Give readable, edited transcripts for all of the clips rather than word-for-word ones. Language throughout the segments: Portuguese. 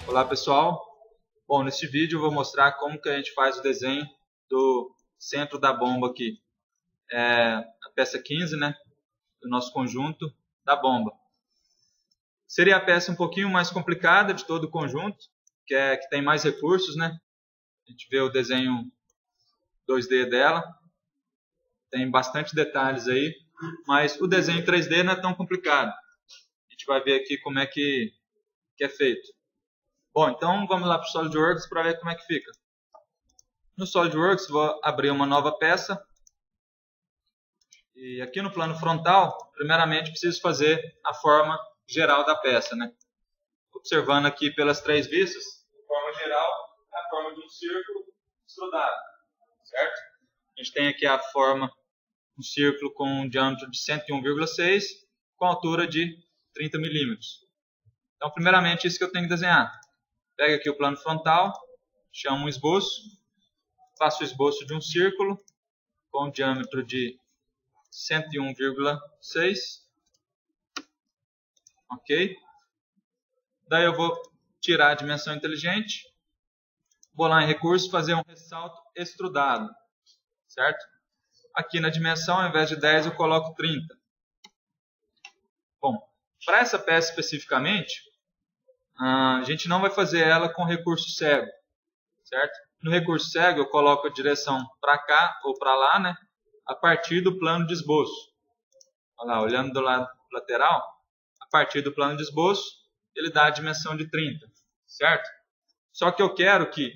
Olá pessoal, bom, neste vídeo eu vou mostrar como que a gente faz o desenho do centro da bomba aqui, a peça 15, né, do nosso conjunto da bomba. Seria a peça um pouquinho mais complicada de todo o conjunto, que tem mais recursos, né, a gente vê o desenho 2D dela, tem bastante detalhes aí, mas o desenho 3D não é tão complicado. A gente vai ver aqui como é que é feito. Bom, então vamos lá para o SolidWorks para ver como é que fica. No SolidWorks vou abrir uma nova peça. E aqui no plano frontal, primeiramente preciso fazer a forma geral da peça, né? Observando aqui pelas três vistas, a forma geral é a forma de um círculo extrudado, certo? A gente tem aqui a forma, um círculo com um diâmetro de 101,6 com altura de 30 milímetros. Então, primeiramente, isso que eu tenho que desenhar. Pego aqui o plano frontal, chamo um esboço, faço o esboço de um círculo com diâmetro de 101,6, ok? Daí eu vou tirar a dimensão inteligente, vou lá em recursos, fazer um ressalto extrudado, certo? Aqui na dimensão, ao invés de 10, eu coloco 30. Bom, para essa peça especificamente, a gente não vai fazer ela com recurso cego, certo? No recurso cego eu coloco a direção para cá ou para lá, né? A partir do plano de esboço. Olha lá, olhando do lado lateral, a partir do plano de esboço, ele dá a dimensão de 30, certo? Só que eu quero que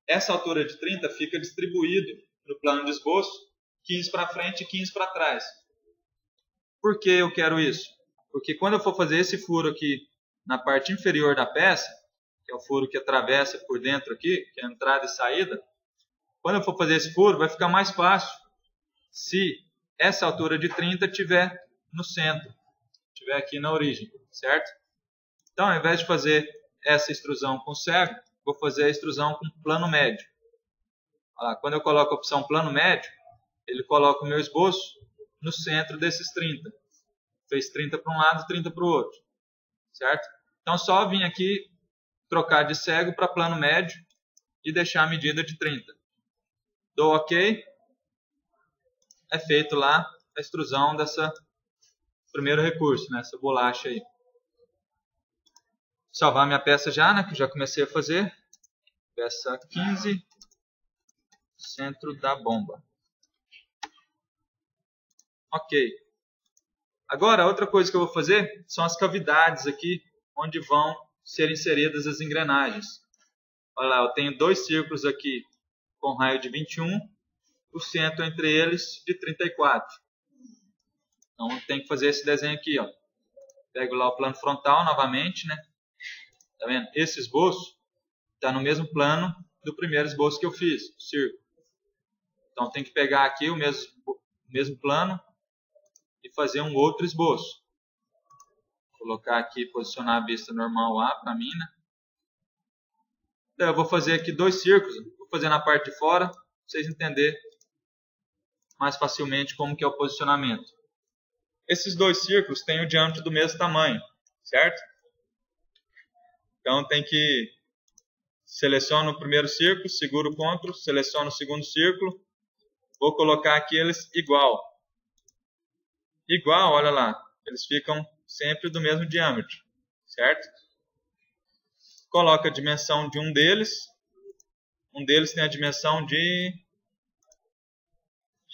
essa altura de 30 fica distribuído no plano de esboço, 15 para frente e 15 para trás. Por que eu quero isso? Porque quando eu for fazer esse furo aqui na parte inferior da peça, que é o furo que atravessa por dentro aqui, que é a entrada e saída, quando eu for fazer esse furo, vai ficar mais fácil se essa altura de 30 estiver no centro, estiver aqui na origem, certo? Então, ao invés de fazer essa extrusão com cego, vou fazer a extrusão com plano médio. Olha lá, quando eu coloco a opção plano médio, ele coloca o meu esboço no centro desses 30. Fez 30 para um lado e 30 para o outro, certo? Então, só vim aqui trocar de cego para plano médio e deixar a medida de 30. Dou OK. É feito lá a extrusão dessa primeiro recurso, né? Essa bolacha aí. Salvar minha peça já, né? Que eu já comecei a fazer. Peça 15, centro da bomba. Ok. Agora, outra coisa que eu vou fazer são as cavidades aqui, onde vão ser inseridas as engrenagens. Olha lá, eu tenho dois círculos aqui com raio de 21, o centro entre eles de 34. Então, eu tenho que fazer esse desenho aqui, ó. Pego lá o plano frontal novamente, né? Tá vendo? Esse esboço está no mesmo plano do primeiro esboço que eu fiz, o círculo. Então, tem que pegar aqui o mesmo plano e fazer um outro esboço. Vou colocar aqui, posicionar a vista normal A para mim, né? Daí eu vou fazer aqui dois círculos, vou fazer na parte de fora, para vocês entenderem mais facilmente como que é o posicionamento. Esses dois círculos têm o diâmetro do mesmo tamanho, certo? Então tem que seleciono o primeiro círculo, seguro o CTRL, seleciono o segundo círculo, vou colocar aqui eles igual. Igual, olha lá, eles ficam sempre do mesmo diâmetro, certo? Coloco a dimensão de um deles tem a dimensão de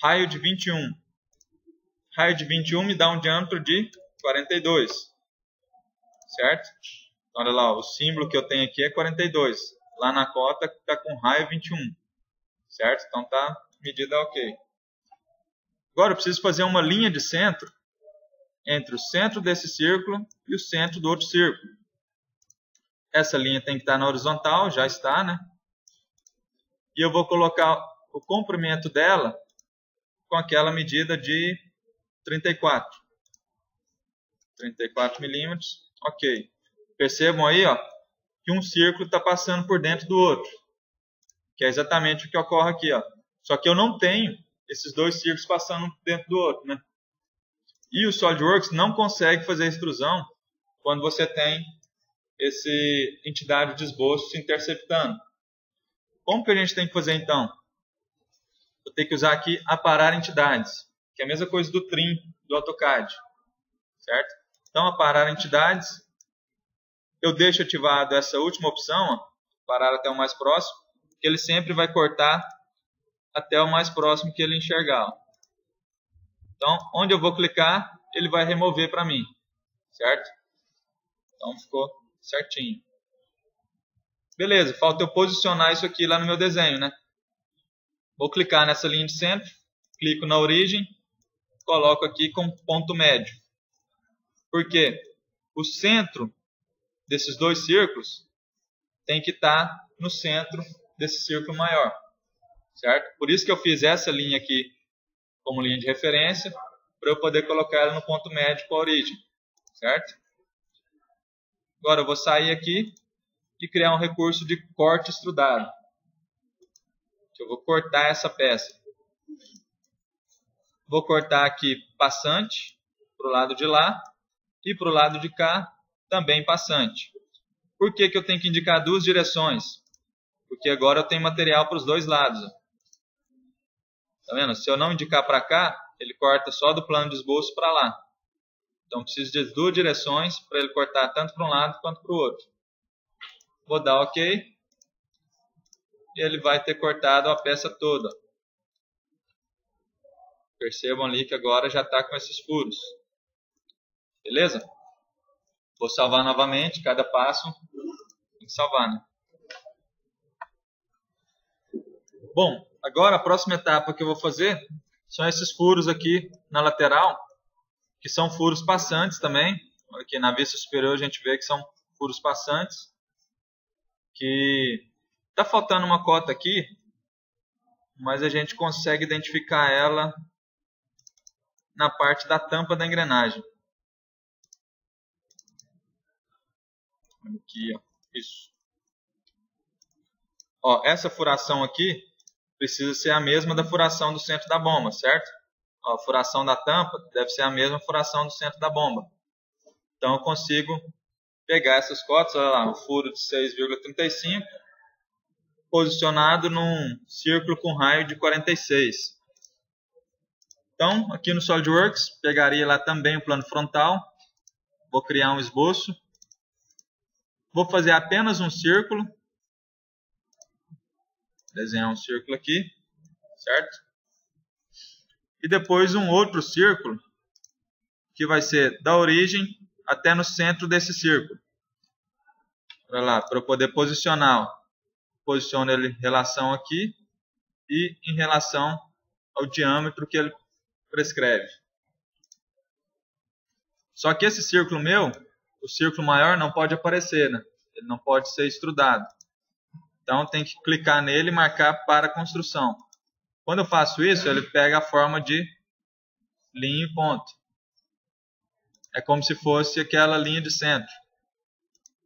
raio de 21. Raio de 21 me dá um diâmetro de 42, certo? Então, olha lá, o símbolo que eu tenho aqui é 42. Lá na cota está com raio 21, certo? Então tá medida ok. Agora eu preciso fazer uma linha de centro entre o centro desse círculo e o centro do outro círculo. Essa linha tem que estar na horizontal, já está, né? E eu vou colocar o comprimento dela com aquela medida de 34. 34 milímetros, ok. Percebam aí, ó, que um círculo está passando por dentro do outro. Que é exatamente o que ocorre aqui, ó. Só que eu não tenho esses dois círculos passando dentro do outro, né? E o SolidWorks não consegue fazer a extrusão quando você tem esse entidade de esboço se interceptando. Como que a gente tem que fazer então? Eu tenho que usar aqui aparar entidades, que é a mesma coisa do trim do AutoCAD, certo? Então, aparar entidades, eu deixo ativado essa última opção, ó, parar até o mais próximo, que ele sempre vai cortar até o mais próximo que ele enxergar. Ó. Então, onde eu vou clicar, ele vai remover para mim, certo? Então, ficou certinho. Beleza, falta eu posicionar isso aqui lá no meu desenho, né? Vou clicar nessa linha de centro, clico na origem, coloco aqui com ponto médio. Por quê? O centro desses dois círculos tem que estar no centro desse círculo maior, certo? Por isso que eu fiz essa linha aqui como linha de referência, para eu poder colocar ela no ponto médio com a origem, certo? Agora eu vou sair aqui e criar um recurso de corte extrudado. Eu vou cortar essa peça. Vou cortar aqui passante para o lado de lá e para o lado de cá também passante. Por que que eu tenho que indicar duas direções? Porque agora eu tenho material para os dois lados. Tá vendo? Se eu não indicar para cá, ele corta só do plano de esboço para lá. Então preciso de duas direções para ele cortar tanto para um lado quanto para o outro. Vou dar OK. E ele vai ter cortado a peça toda. Percebam ali que agora já está com esses furos. Beleza? Vou salvar novamente, cada passo tem que salvar, né? Bom, agora a próxima etapa que eu vou fazer são esses furos aqui na lateral, que são furos passantes também. Aqui na vista superior a gente vê que são furos passantes. Que está faltando uma cota aqui, mas a gente consegue identificar ela na parte da tampa da engrenagem. Aqui, ó. Isso. Ó, essa furação aqui precisa ser a mesma da furação do centro da bomba, certo? Ó, a furação da tampa deve ser a mesma furação do centro da bomba. Então eu consigo pegar essas cotas, olha lá, o furo de 6,35, posicionado num círculo com raio de 46. Então, aqui no SolidWorks, pegaria lá também o plano frontal, vou criar um esboço, vou fazer apenas um círculo, desenhar um círculo aqui, certo? E depois um outro círculo, que vai ser da origem até no centro desse círculo. Olha lá, para eu poder posicionar, posiciono ele em relação aqui e em relação ao diâmetro que ele prescreve. Só que esse círculo meu, o círculo maior não pode aparecer, né? Ele não pode ser extrudado. Então tem que clicar nele e marcar para construção. Quando eu faço isso, ele pega a forma de linha e ponto. É como se fosse aquela linha de centro.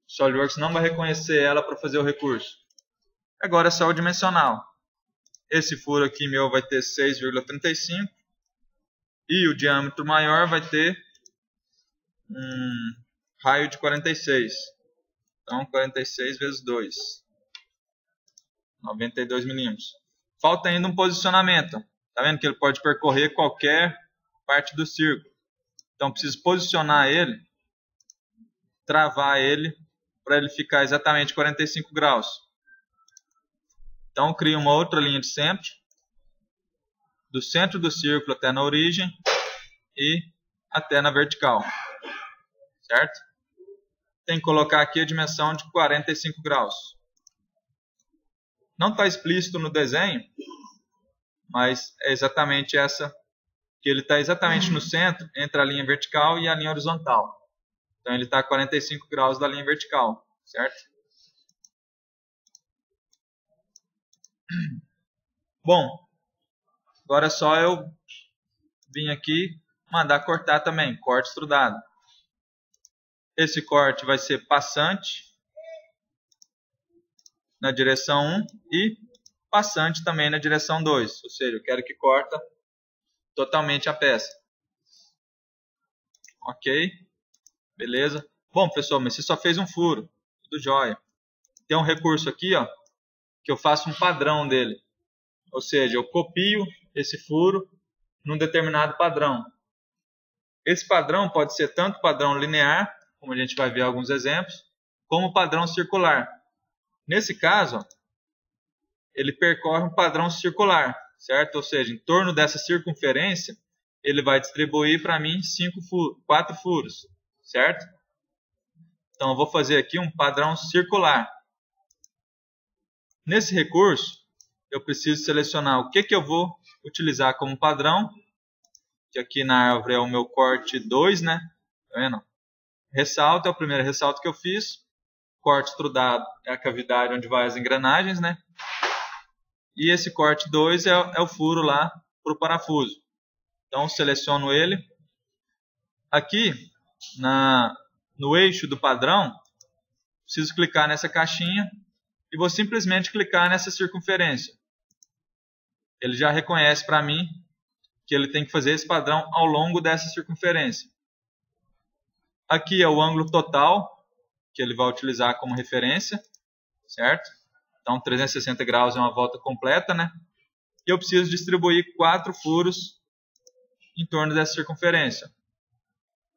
O SolidWorks não vai reconhecer ela para fazer o recurso. Agora é só o dimensional. Esse furo aqui meu vai ter 6,35 e o diâmetro maior vai ter um raio de 46. Então 46 vezes 2. 92 milímetros. Falta ainda um posicionamento. Tá vendo que ele pode percorrer qualquer parte do círculo. Então preciso posicionar ele, travar ele, para ele ficar exatamente 45 graus. Então crio uma outra linha de centro, do centro do círculo até na origem e até na vertical. Certo? Tem que colocar aqui a dimensão de 45 graus. Não está explícito no desenho, mas é exatamente essa, que ele está exatamente no centro, entre a linha vertical e a linha horizontal. Então ele está a 45 graus da linha vertical, certo? Bom, agora é só eu vir aqui mandar cortar também, corte extrudado. Esse corte vai ser passante na direção 1 e passante também na direção 2. Ou seja, eu quero que corta totalmente a peça. Ok? Beleza? Bom, pessoal, mas você só fez um furo. Tudo jóia. Tem um recurso aqui, ó, que eu faço um padrão dele. Ou seja, eu copio esse furo num determinado padrão. Esse padrão pode ser tanto padrão linear, como a gente vai ver alguns exemplos, como padrão circular. Nesse caso, ó, ele percorre um padrão circular, certo? Ou seja, em torno dessa circunferência, ele vai distribuir para mim 4 furos, certo? Então, eu vou fazer aqui um padrão circular. Nesse recurso, eu preciso selecionar o que eu vou utilizar como padrão, que aqui na árvore é o meu corte 2, né? Tá vendo? Ressalto é o primeiro ressalto que eu fiz. Corte extrudado é a cavidade onde vai as engrenagens, né? E esse corte 2 é o furo lá para o parafuso. Então, seleciono ele. Aqui, no eixo do padrão, preciso clicar nessa caixinha e vou simplesmente clicar nessa circunferência. Ele já reconhece para mim que ele tem que fazer esse padrão ao longo dessa circunferência. Aqui é o ângulo total que ele vai utilizar como referência, certo? Então 360 graus é uma volta completa, né? E eu preciso distribuir 4 furos em torno dessa circunferência.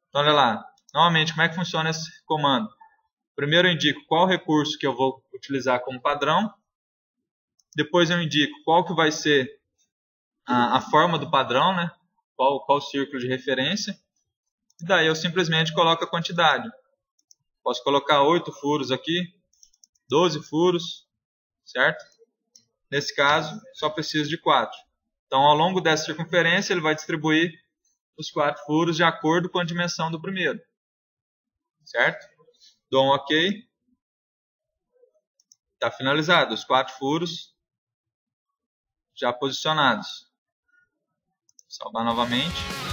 Então olha lá, novamente como é que funciona esse comando? Primeiro eu indico qual recurso que eu vou utilizar como padrão. Depois eu indico qual que vai ser a forma do padrão, né? Qual círculo de referência. E daí eu simplesmente coloco a quantidade. Posso colocar 8 furos aqui, 12 furos, certo? Nesse caso, só preciso de 4. Então, ao longo dessa circunferência, ele vai distribuir os 4 furos de acordo com a dimensão do primeiro. Certo? Dou um OK. Está finalizado. Os 4 furos já posicionados. Salvar novamente.